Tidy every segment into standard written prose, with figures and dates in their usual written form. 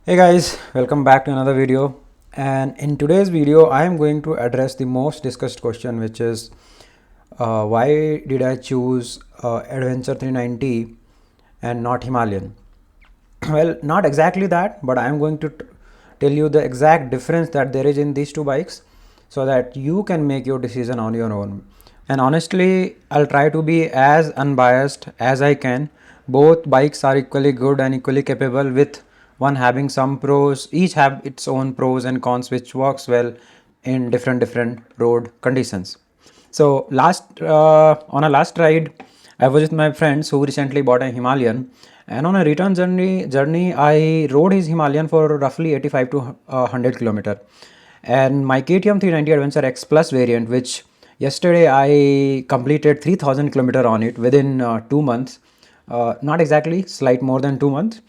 Hey guys, welcome back to another video. And in today's video, I am going to address the most discussed question, which is why did I choose Adventure 390 and not Himalayan? Well, not exactly that, but I am going to tell you the exact difference that there is in these two bikes so that you can make your decision on your own. And honestly, I'll try to be as unbiased as I can. Both bikes are equally good and equally capable, with one having some pros. Each have its own pros and cons, which works well in different road conditions. So on a last ride, I was with my friends who recently bought a Himalayan, and on a return journey I rode his Himalayan for roughly 85 to 100 kilometer, and my KTM 390 Adventure X Plus variant, which yesterday I completed 3000 kilometer on it within 2 months, not exactly, slight more than 2 months.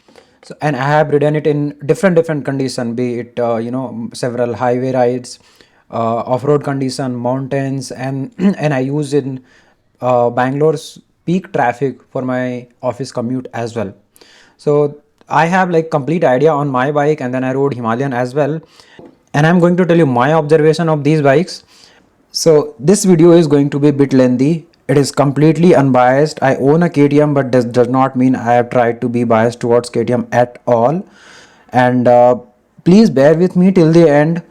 So, and I have ridden it in different condition, be it several highway rides, off-road condition, mountains, and and I use in Bangalore's peak traffic for my office commute as well. So I have like complete idea on my bike, and then I rode Himalayan as well, and I'm going to tell you my observation of these bikes. So this video is going to be a bit lengthy. It is completely unbiased. I own a KTM, but this does not mean I have tried to be biased towards KTM at all. And please bear with me till the end.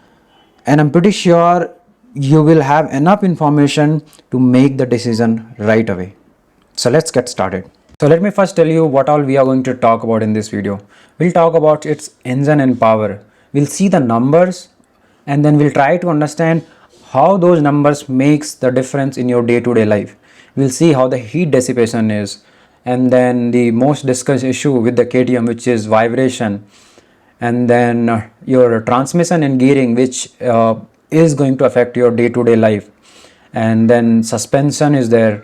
And I'm pretty sure you will have enough information to make the decision right away. So let's get started. So let me first tell you what all we are going to talk about in this video. We'll talk about its engine and power. We'll see the numbers, and then we'll try to understand how those numbers makes the difference in your day-to-day life. We'll see how the heat dissipation is, and then the most discussed issue with the KTM, which is vibration, and then your transmission and gearing, which is going to affect your day-to-day life, and then suspension is there.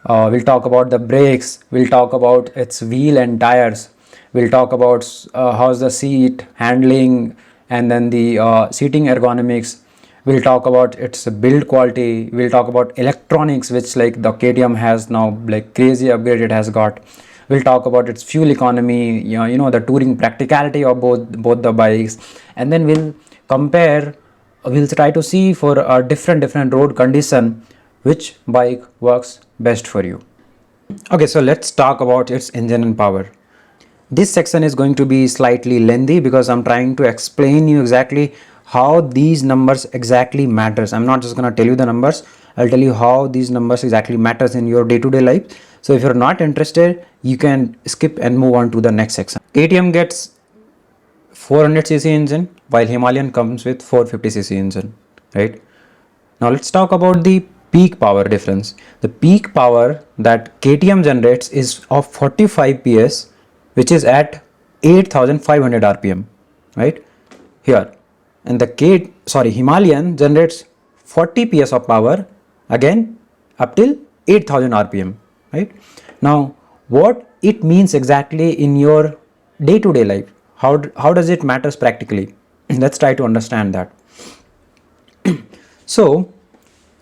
We'll talk about the brakes, we'll talk about its wheel and tires, we'll talk about how's the seat handling, and then the seating ergonomics. We'll talk about its build quality, we'll talk about electronics, which like the KTM has now like crazy upgrade it has got. We'll talk about its fuel economy, the touring practicality of both the bikes, and then we'll compare. We'll try to see for a different road condition which bike works best for you. Okay, so let's talk about its engine and power. This section is going to be slightly lengthy because I'm trying to explain you exactly how these numbers exactly matters. I'm not just going to tell you the numbers, I'll tell you how these numbers exactly matters in your day-to-day life. So if you're not interested, you can skip and move on to the next section. KTM gets 400cc engine while Himalayan comes with 450cc engine, right? Now let's talk about the peak power difference. The peak power that KTM generates is of 45 PS, which is at 8500 RPM, right? Here. And the Himalayan generates 40 PS of power, again up till 8000 RPM, right? Now what it means exactly in your day-to-day life, how does it matters practically? Let's try to understand that. So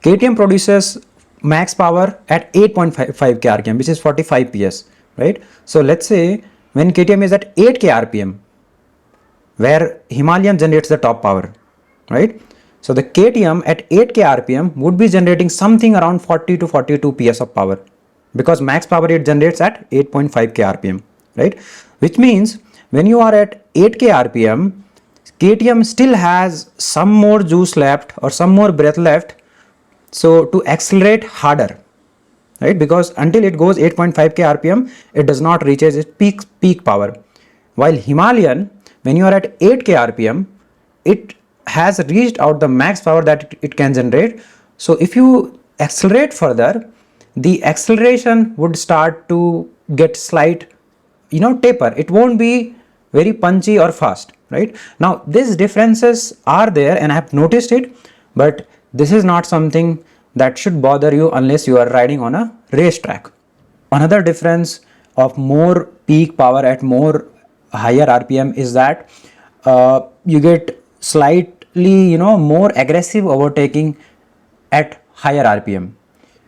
KTM produces max power at 8.5 k RPM, which is 45 PS, right? So let's say when KTM is at 8 k RPM, where Himalayan generates the top power, right? So the KTM at 8 k RPM would be generating something around 40 to 42 PS of power, because max power it generates at 8.5 k RPM, right? Which means when you are at 8 k RPM, KTM still has some more juice left or some more breath left, so to accelerate harder, right? Because until it goes 8.5 k RPM, it does not reach its peak power. While Himalayan, when you are at 8 k RPM, it has reached out the max power that it can generate. So if you accelerate further, the acceleration would start to get slight, taper. It won't be very punchy or fast, right? Now these differences are there and I have noticed it, but this is not something that should bother you unless you are riding on a racetrack. Another difference of more peak power at more higher RPM is that you get slightly more aggressive overtaking at higher RPM.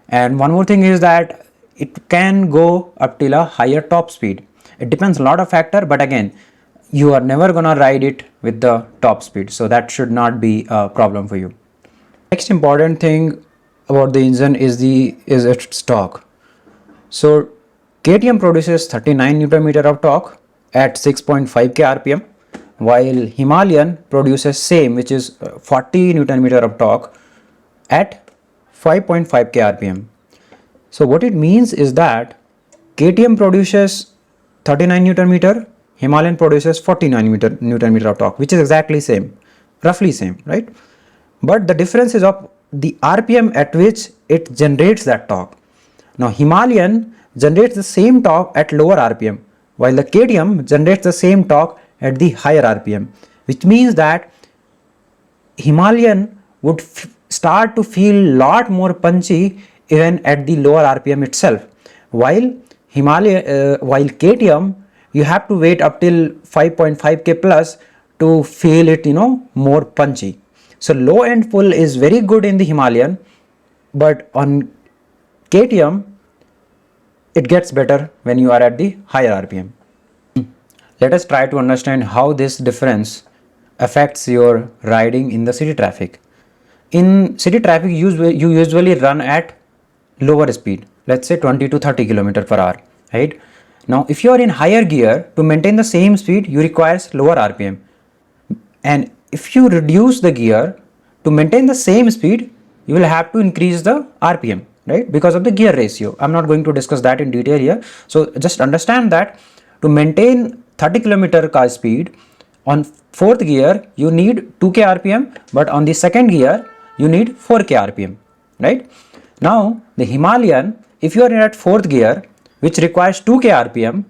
And one more thing is that it can go up till a higher top speed. It depends a lot of factor, but again, you are never gonna ride it with the top speed, so that should not be a problem for you. Next important thing about the engine is its torque. So KTM produces 39 Newton meter of torque at 6.5 k rpm, while Himalayan produces same, which is 40 Newton meter of torque at 5.5 k rpm. So what it means is that KTM produces 39 Newton meter, Himalayan produces 49 Newton meter of torque, which is exactly same, roughly same, right? But the difference is of the RPM at which it generates that torque. Now Himalayan generates the same torque at lower RPM, while the KTM generates the same torque at the higher RPM, which means that Himalayan would start to feel lot more punchy even at the lower RPM itself, while while KTM you have to wait up till 5.5k plus to feel it, more punchy. So low end pull is very good in the Himalayan, but on KTM it gets better when you are at the higher RPM. Let us try to understand how this difference affects your riding in the city traffic. In city traffic, you usually run at lower speed, let's say 20 to 30 km per hour, right? Now, if you are in higher gear, to maintain the same speed, you requires lower RPM. And if you reduce the gear to maintain the same speed, you will have to increase the RPM, right? Because of the gear ratio. I'm not going to discuss that in detail here. So just understand that to maintain 30 km car speed on fourth gear, you need 2k RPM, but on the second gear, you need 4k RPM, right? Now, the Himalayan, if you are at fourth gear, which requires 2k RPM,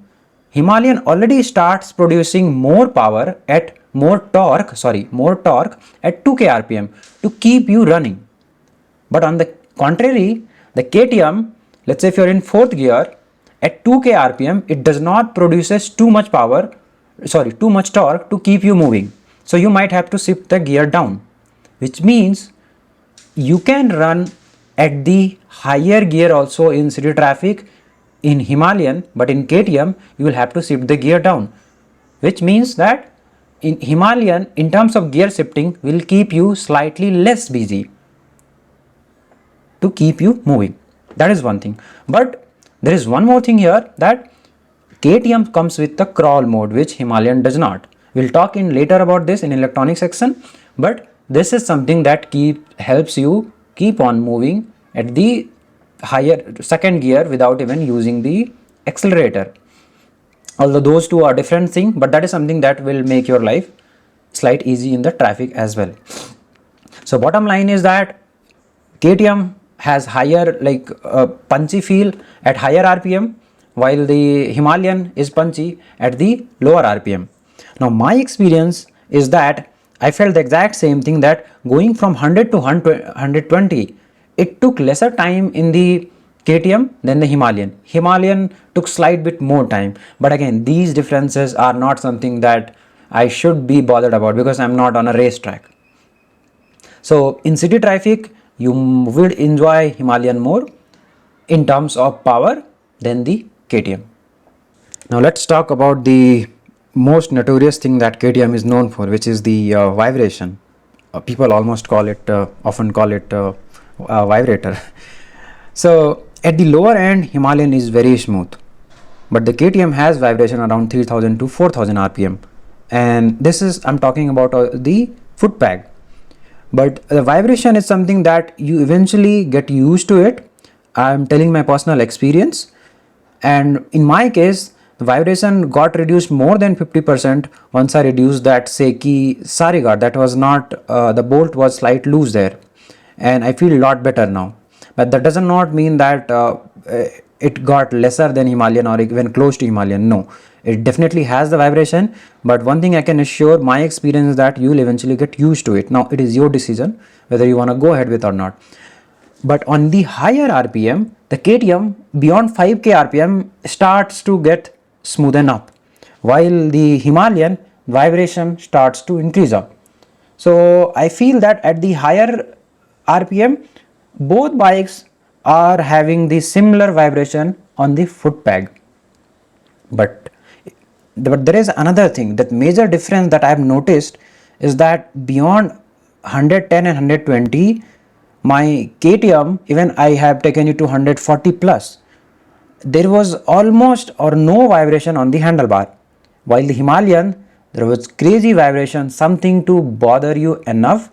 Himalayan already starts producing more power at more torque at 2k RPM to keep you running. But on the contrary, the KTM, let's say if you're in fourth gear, at 2k RPM, it does not produces too much torque to keep you moving. So you might have to shift the gear down, which means you can run at the higher gear also in city traffic in Himalayan, but in KTM you will have to shift the gear down, which means that in Himalayan, in terms of gear shifting, will keep you slightly less busy to keep you moving. That is one thing. But there is one more thing here, that KTM comes with the crawl mode, which Himalayan does not. We'll talk in later about this in electronic section, but this is something that helps you keep on moving at the higher second gear without even using the accelerator. Although those two are different things, but that is something that will make your life slight easy in the traffic as well. So bottom line is that KTM has higher punchy feel at higher RPM, while the Himalayan is punchy at the lower RPM. Now my experience is that I felt the exact same thing, that going from 100 to 120, it took lesser time in the KTM than the Himalayan. Himalayan took slight bit more time, but again these differences are not something that I should be bothered about because I'm not on a racetrack. So in city traffic, you will enjoy Himalayan more in terms of power than the KTM. Now let's talk about the most notorious thing that KTM is known for, which is the vibration. People almost often call it vibrator. So at the lower end, Himalayan is very smooth, but the KTM has vibration around 3000 to 4000 RPM, and this is, I'm talking about the foot peg. But the vibration is something that you eventually get used to it. I'm telling my personal experience, and in my case the vibration got reduced more than 50% once I reduced that Seiki sari guard. That was not the bolt was slight loose there, and I feel a lot better now. But that does not mean that it got lesser than Himalayan or even close to Himalayan. No, it definitely has the vibration, but one thing I can assure, my experience is that you will eventually get used to it. Now it is your decision whether you want to go ahead with or not. But on the higher RPM, the KTM beyond 5k RPM starts to get smoothen up, while the Himalayan vibration starts to increase up. So I feel that at the higher RPM, both bikes are having the similar vibration on the foot peg. But But there is another thing, that major difference that I have noticed is that beyond 110 and 120, my KTM, even I have taken it to 140 plus, there was almost or no vibration on the handlebar. While the Himalayan, there was crazy vibration, something to bother you enough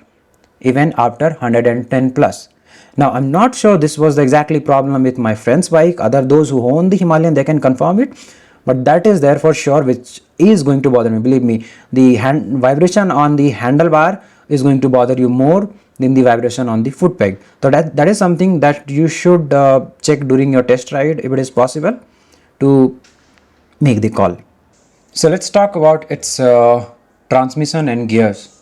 even after 110 plus. Now I'm not sure this was the exactly problem with my friend's bike. Other those who own the Himalayan, they can confirm it, but that is there for sure, which is going to bother me. Believe me, the vibration on the handlebar is going to bother you more than the vibration on the foot peg. So that is something that you should check during your test ride if it is possible to make the call. So let's talk about its transmission and gears.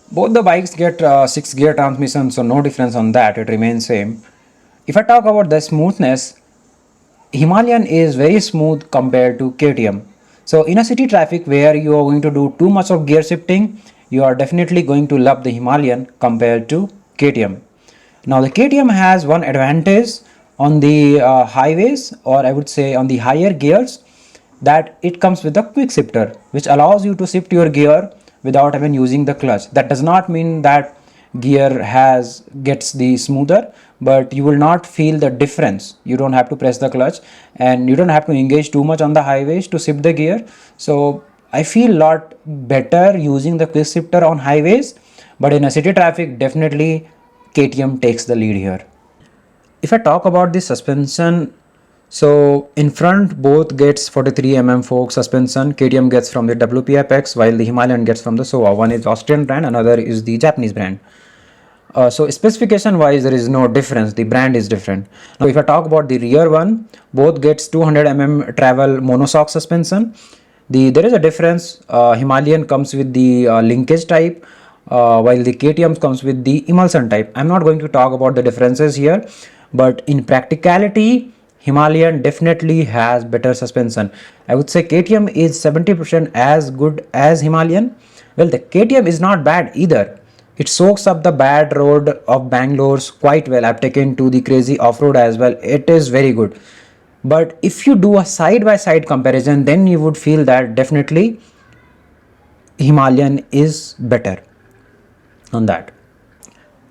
Both the bikes get 6 gear transmission, so no difference on that, it remains same. If I talk about the smoothness, Himalayan is very smooth compared to KTM. So in a city traffic where you are going to do too much of gear shifting, you are definitely going to love the Himalayan compared to KTM. Now the KTM has one advantage on the highways, or I would say on the higher gears, that it comes with a quick shifter which allows you to shift your gear without even using the clutch. That does not mean that gear gets the smoother, but you will not feel the difference. You don't have to press the clutch and you don't have to engage too much on the highways to shift the gear. So I feel a lot better using the quick shifter on highways, but in a city traffic definitely KTM takes the lead here. If I talk about the suspension, so in front both gets 43 mm fork suspension. KTM gets from the WP Apex while the Himalayan gets from the SOA. One is Austrian brand, another is the Japanese brand. So specification wise there is no difference, the brand is different. Now if I talk about the rear one, both gets 200 mm travel monoshock suspension. There is a difference. Himalayan comes with the linkage type, while the KTM comes with the emulsion type. I'm not going to talk about the differences here, but in practicality Himalayan definitely has better suspension. I would say KTM is 70% as good as Himalayan. Well, the KTM is not bad either. It soaks up the bad road of Bangalore's quite well. I've taken to the crazy off-road as well. It is very good. But if you do a side-by-side comparison, then you would feel that definitely Himalayan is better on that.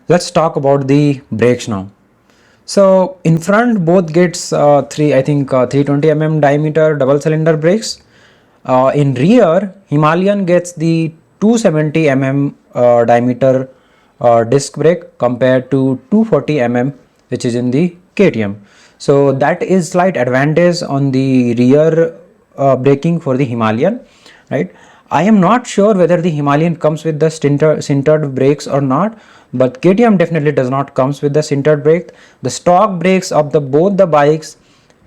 Let's talk about the brakes now. So in front both gets 320 mm diameter double cylinder brakes. In rear Himalayan gets the 270 mm diameter disc brake compared to 240 mm which is in the KTM. So that is slight advantage on the rear braking for the Himalayan, right? I am not sure whether the Himalayan comes with the sintered brakes or not, but KTM definitely does not comes with the sintered brake. The stock brakes of both the bikes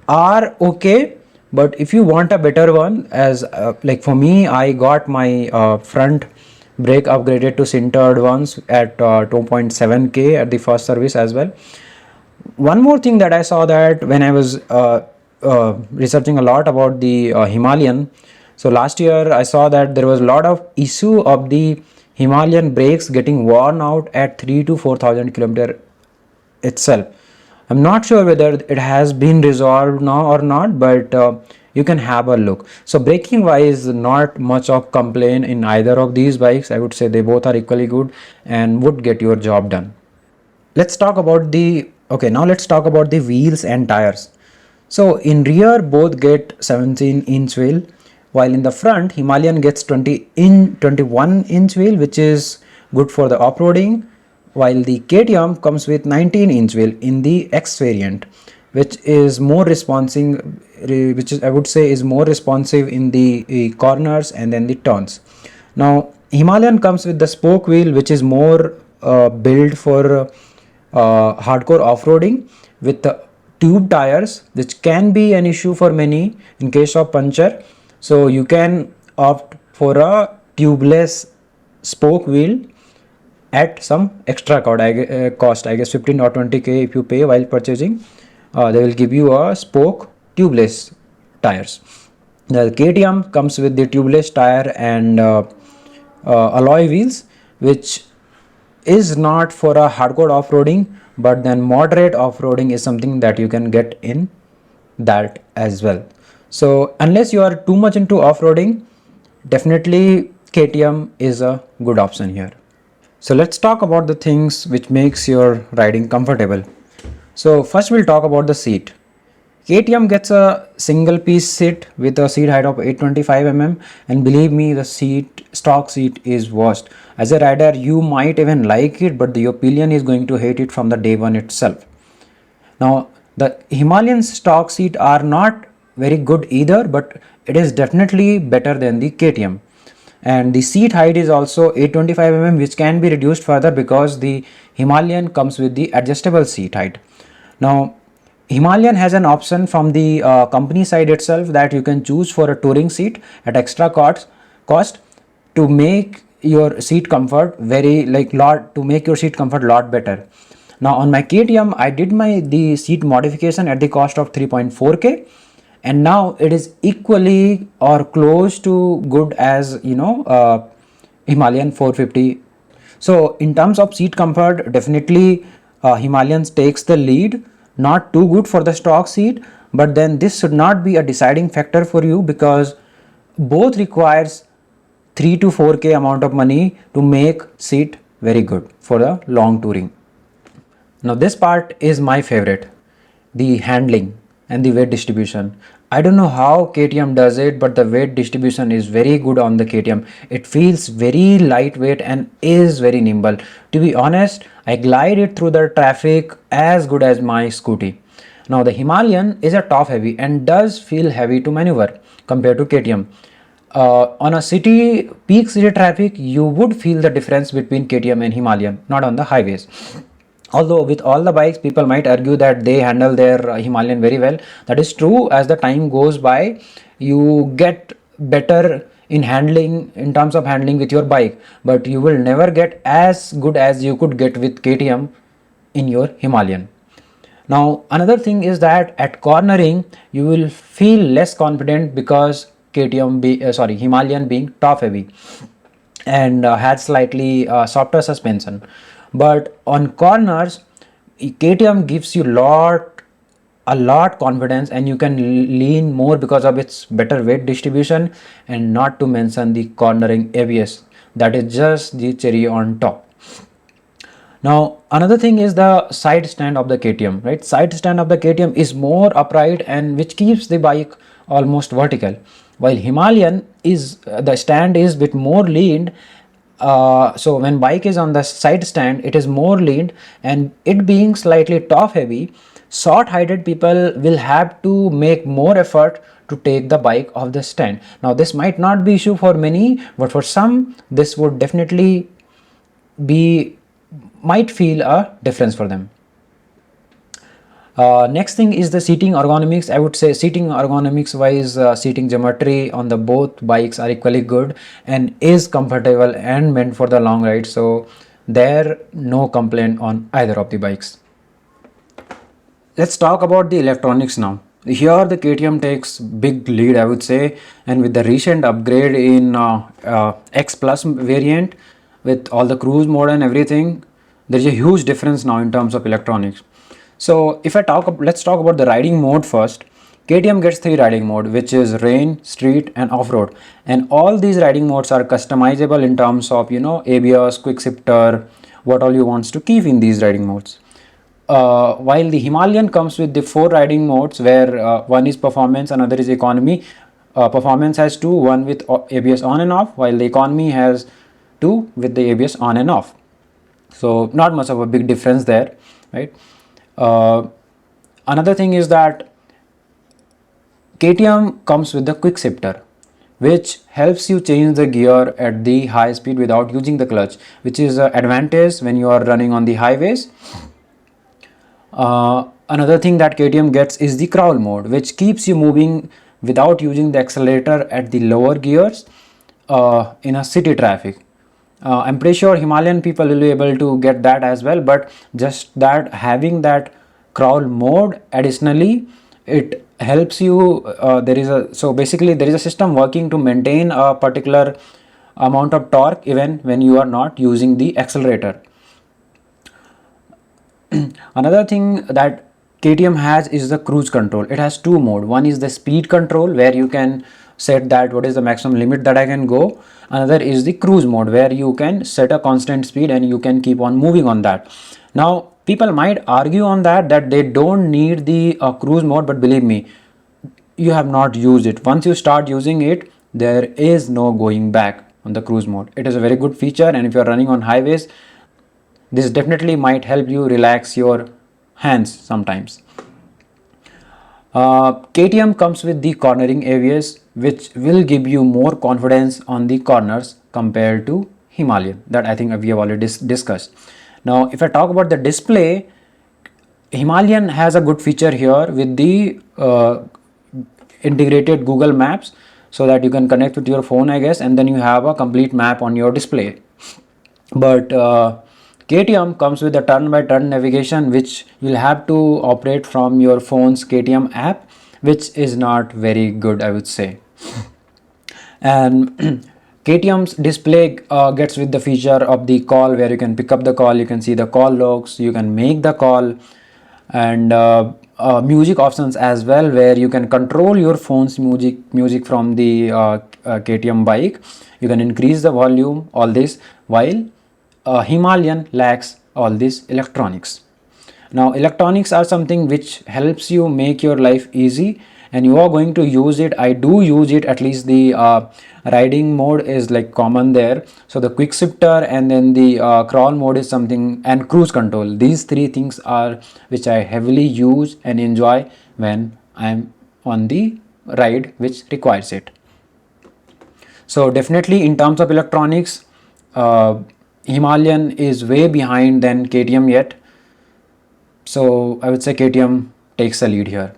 are okay, but if you want a better one, as like for me, I got my front brake upgraded to sintered ones at 2.7k at the first service as well. One more thing that I saw, that when I was researching a lot about the Himalayan, so last year I saw that there was a lot of issue of the Himalayan brakes getting worn out at 3 to 4,000 kilometer itself. I'm not sure whether it has been resolved now or not, but you can have a look. So braking wise, not much of complaint in either of these bikes. I would say they both are equally good and would get your job done. Let's talk about now let's talk about the wheels and tires. So in rear both get 17-inch wheel, while in the front Himalayan gets 21-inch wheel, which is good for the off-roading, while the KTM comes with 19-inch wheel in the X variant, which is more responsive, I would say is more responsive in the corners and then the turns. Now Himalayan comes with the spoke wheel, which is more built for hardcore off-roading, with tube tires, which can be an issue for many in case of puncture. So you can opt for a tubeless spoke wheel at some extra cost, I guess 15 or 20k if you pay while purchasing. They will give you a spoke tubeless tires. The KTM comes with the tubeless tire and alloy wheels, which is not for a hardcore off-roading, but then moderate off-roading is something that you can get in that as well. So unless you are too much into off-roading, definitely KTM is a good option here. So let's talk about the things which makes your riding comfortable. So first we'll talk about the seat. KTM gets a single piece seat with a seat height of 825 mm, and believe me, the stock seat is worst. As a rider you might even like it, but your pillion is going to hate it from the day one itself. Now the Himalayan stock seat are not very good either, but it is definitely better than the KTM. And the seat height is also 825 mm, which can be reduced further because the Himalayan comes with the adjustable seat height. Now Himalayan has an option from the company side itself that you can choose for a touring seat at extra cost to make your seat comfort very like lot to make your seat comfort lot better. Now on my KTM I did the seat modification at the cost of 3.4k, and now it is equally or close to good as Himalayan 450. So in terms of seat comfort, definitely Himalayan takes the lead. Not too good for the stock seat, but then this should not be a deciding factor for you because both requires 3 to 4k amount of money to make seat very good for the long touring. Now this part is my favorite, the handling and the weight distribution. I don't know how KTM does it, but the weight distribution is very good on the KTM. It feels very lightweight and is very nimble. To be honest, I glide it through the traffic as good as my scooty. Now the Himalayan is a top heavy and does feel heavy to maneuver compared to KTM. On a peak city traffic, you would feel the difference between KTM and Himalayan, not on the highways. Although with all the bikes, people might argue that they handle their Himalayan very well. That is true. As the time goes by, you get better in terms of handling with your bike, but you will never get as good as you could get with KTM in your Himalayan. Now another thing is that at cornering you will feel less confident because Himalayan being top heavy and had slightly softer suspension, but on corners KTM gives you a lot confidence, and you can lean more because of its better weight distribution, and not to mention the cornering ABS, that is just the cherry on top. Now another thing is the side stand of the KTM, right? Side stand of the KTM is more upright and which keeps the bike almost vertical, while Himalayan is the stand is bit more leaned. So when bike is on the side stand, it is more leaned, and it being slightly top heavy, short heighted people will have to make more effort to take the bike off the stand. Now this might not be issue for many, but for some this would definitely might feel a difference for them. Next thing is the seating ergonomics. I would say seating ergonomics wise, seating geometry on the both bikes are equally good and is comfortable and meant for the long ride. So there no complaint on either of the bikes. Let's talk about the electronics now. Here the KTM takes big lead, I would say, and with the recent upgrade in X Plus variant with all the cruise mode and everything, there is a huge difference now in terms of electronics. So if let's talk about the riding mode first. KTM gets 3 riding mode, which is rain, street and off-road, and all these riding modes are customizable in terms of ABS, quick shifter, what all you wants to keep in these riding modes. While the Himalayan comes with the 4 riding modes, where one is performance, another is economy. Performance has 2, one with ABS on and off, while the economy has 2 with the ABS on and off. So not much of a big difference there, right? Another thing is that KTM comes with the quick shifter, which helps you change the gear at the high speed without using the clutch, which is an advantage when you are running on the highways. Another thing that KTM gets is the crawl mode, which keeps you moving without using the accelerator at the lower gears in a city traffic. I'm pretty sure Himalayan people will be able to get that as well, but just that having that crawl mode additionally, it helps you. Basically there is a system working to maintain a particular amount of torque even when you are not using the accelerator. Another thing that KTM has is the cruise control. It has two mode. One is the speed control, where you can set that what is the maximum limit that I can go. Another is the cruise mode, where you can set a constant speed and you can keep on moving on that. Now people might argue on that they don't need the cruise mode, but believe me, you have not used it. Once you start using it, there is no going back on the cruise mode. It is a very good feature, and if you are running on highways, this definitely might help you relax your hands sometimes. KTM comes with the cornering ABS, which will give you more confidence on the corners compared to Himalayan, that I think we have already discussed. Now if I talk about the display, Himalayan has a good feature here with the integrated Google Maps, so that you can connect with your phone, I guess, and then you have a complete map on your display. But KTM comes with a turn by turn navigation, which you'll have to operate from your phone's KTM app, which is not very good, I would say. And KTM's display gets with the feature of the call, where you can pick up the call, you can see the call logs, you can make the call, and music options as well, where you can control your phone's music from the KTM bike. You can increase the volume, all this, while Himalayan lacks all these electronics. Now electronics are something which helps you make your life easy, and you are going to use it. I do use it, at least the riding mode is like common there. So the quick shifter and then the crawl mode is something, and cruise control, these three things are which I heavily use and enjoy when I'm on the ride which requires it. So definitely in terms of electronics, Himalayan is way behind than KTM yet. So I would say KTM takes the lead here.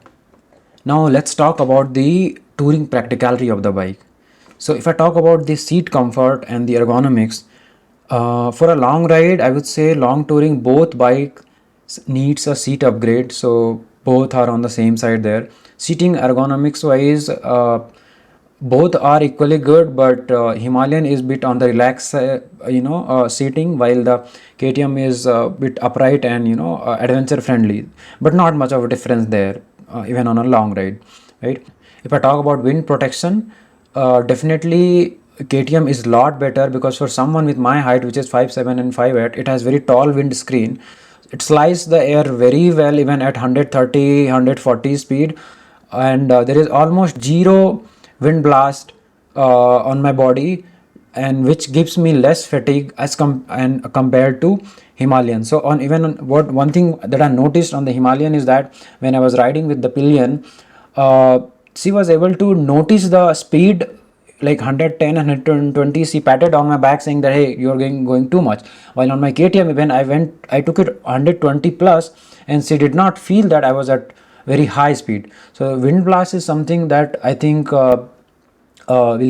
Now let's talk about the touring practicality of the bike. So if I talk about the seat comfort and the ergonomics, for a long ride, I would say long touring, both bikes needs a seat upgrade. So both are on the same side there. Seating ergonomics wise, both are equally good, but Himalayan is bit on the relaxed seating, while the KTM is a bit upright and adventure friendly, but not much of a difference there, even on a long ride, right? If I talk about wind protection, definitely KTM is a lot better, because for someone with my height, which is 5'7" and 5'8", it has very tall wind screen. It slices the air very well even at 130 140 speed, and there is almost zero wind blast on my body, and which gives me less fatigue as compared to Himalayan. So one thing that I noticed on the Himalayan is that when I was riding with the pillion, she was able to notice the speed like 110 120. She patted on my back saying that, hey, you're going too much. While on my KTM, when I took it 120 plus, and she did not feel that I was at very high speed. So wind blast is something that I think will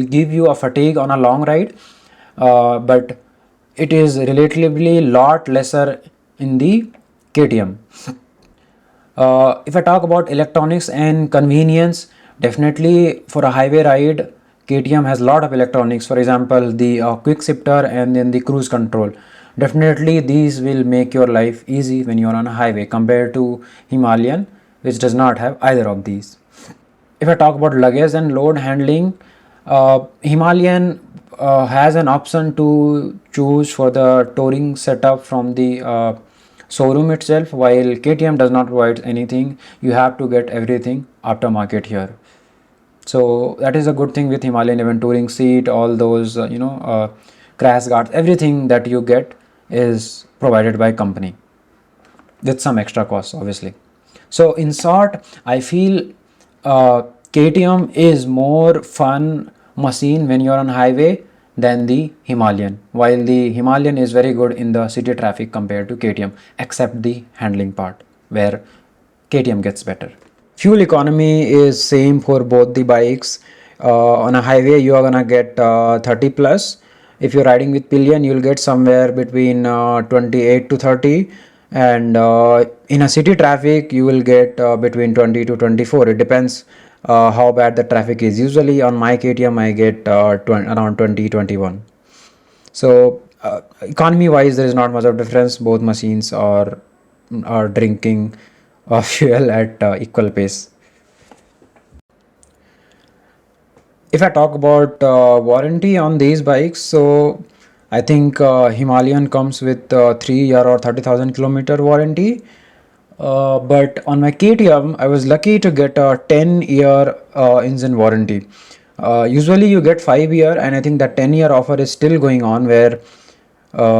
give you a fatigue on a long ride, but it is relatively lot lesser in the KTM. If I talk about electronics and convenience, definitely for a highway ride, KTM has a lot of electronics. For example, the quick shifter and then the cruise control. Definitely these will make your life easy when you are on a highway, compared to Himalayan, which does not have either of these. If I talk about luggage and load handling, Himalayan has an option to choose for the touring setup from the showroom itself, while KTM does not provide anything. You have to get everything aftermarket here. So that is a good thing with Himalayan. Even touring seat, all those crash guards, everything that you get is provided by company with some extra costs, obviously. So in short, I feel KTM is more fun machine when you're on highway than the Himalayan, while the Himalayan is very good in the city traffic compared to KTM, except the handling part, where KTM gets better. Fuel economy is same for both the bikes. On a highway, you are gonna get 30 plus. If you're riding with pillion, you'll get somewhere between 28 to 30, and in a city traffic, you will get between 20 to 24. It depends how bad the traffic is. Usually on my KTM, I get around 20 21. So economy wise, there is not much of difference. Both machines are drinking fuel at equal pace. If I talk about warranty on these bikes, so I think Himalayan comes with 3 year or 30,000 kilometer warranty. But on my KTM, I was lucky to get a 10-year engine warranty. Usually you get 5 year, and I think that 10-year offer is still going on, where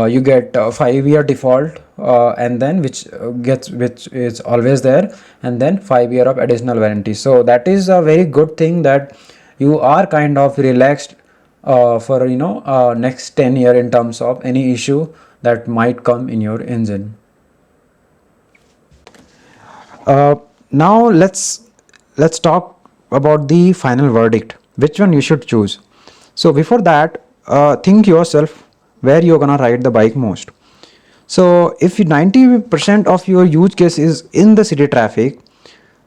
you get 5 year default, and then which is always there, and then 5 year of additional warranty. So that is a very good thing, that you are kind of relaxed for next 10 year in terms of any issue that might come in your engine. Now let's talk about the final verdict, which one you should choose. So before that, think yourself where you're gonna ride the bike most. So if 90% of your use case is in the city traffic,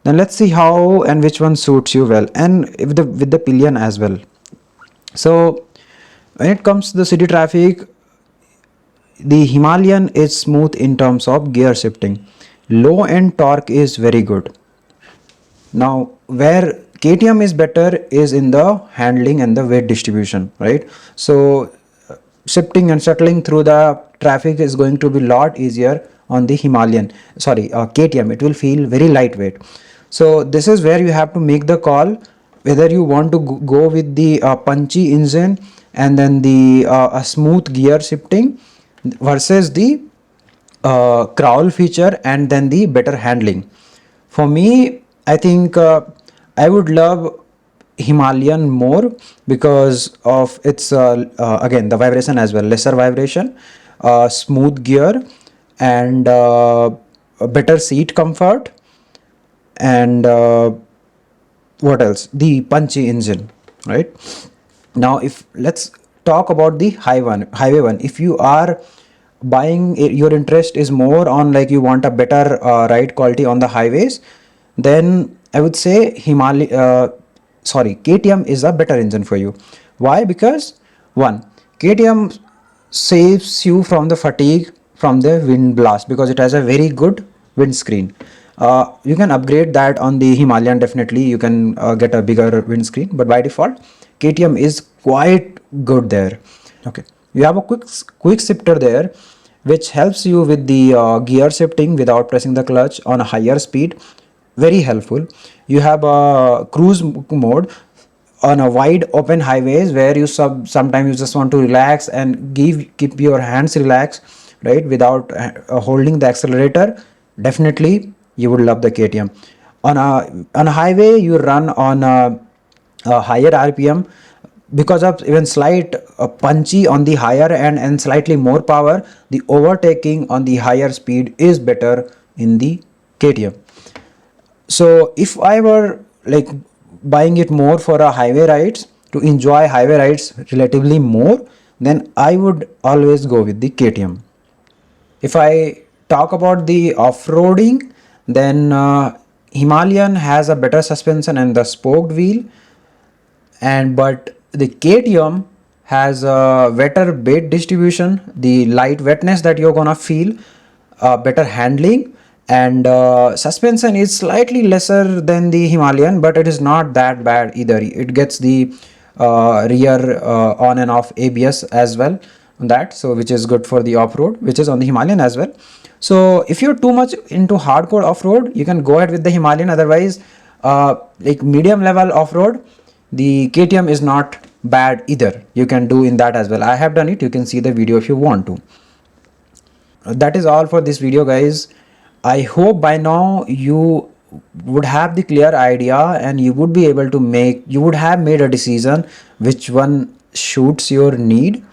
then let's see how and which one suits you well, and if the with the pillion as well. So when it comes to the city traffic, the Himalayan is smooth in terms of gear shifting. Low end torque is very good. Now, where KTM is better is in the handling and the weight distribution, right? So, shifting and settling through the traffic is going to be a lot easier on the KTM. It will feel very lightweight. So, this is where you have to make the call whether you want to go with the punchy engine and then the a smooth gear shifting versus the crawl feature and then the better handling. For me, I think I would love Himalayan more because of its again the vibration as well, lesser vibration, smooth gear, and a better seat comfort, and what else? The punchy engine, right? Now, if let's talk about the highway one. If you are buying your interest is more on like you want a better ride quality on the highways, then I would say KTM is a better engine for you. Why? Because one, KTM saves you from the fatigue from the wind blast because it has a very good windscreen. You can upgrade that on the Himalayan. Definitely you can get a bigger windscreen, but by default KTM is quite good there. Okay, you have a quick shifter there which helps you with the gear shifting without pressing the clutch on a higher speed. Very helpful. You have a cruise mode on a wide open highways where you sometimes you just want to relax and keep your hands relaxed, right, without holding the accelerator. Definitely you would love the KTM. On a highway you run on a higher RPM because of even slight punchy on the higher end and slightly more power. The overtaking on the higher speed is better in the KTM. So if I were like buying it more for a highway rides, to enjoy highway rides relatively more, then I would always go with the KTM. If I talk about the off-roading, then Himalayan has a better suspension and the spoked wheel, and but the KTM has a better weight distribution, the light wetness that you're gonna feel, better handling, and suspension is slightly lesser than the Himalayan, but it is not that bad either. It gets the rear on and off ABS as well on that, so which is good for the off-road, which is on the Himalayan as well. So if you're too much into hardcore off-road, you can go ahead with the Himalayan. Otherwise, like medium level off-road, the KTM is not bad either. You can do in that as well. I have done it. You can see the video if you want to. That is all for this video, guys. I hope by now you would have the clear idea and you would be able to you would have made a decision which one suits your need.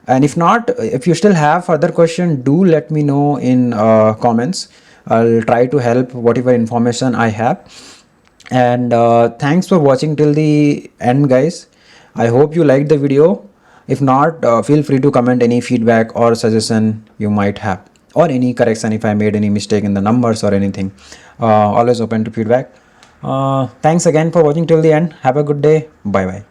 And if not, if you still have further question, do let me know in comments. I'll try to help whatever information I have. And thanks for watching till the end, guys. I hope you liked the video. If not, feel free to comment any feedback or suggestion you might have, or any correction if I made any mistake in the numbers or anything. Always open to feedback. Thanks again for watching till the end. Have a good day. Bye bye.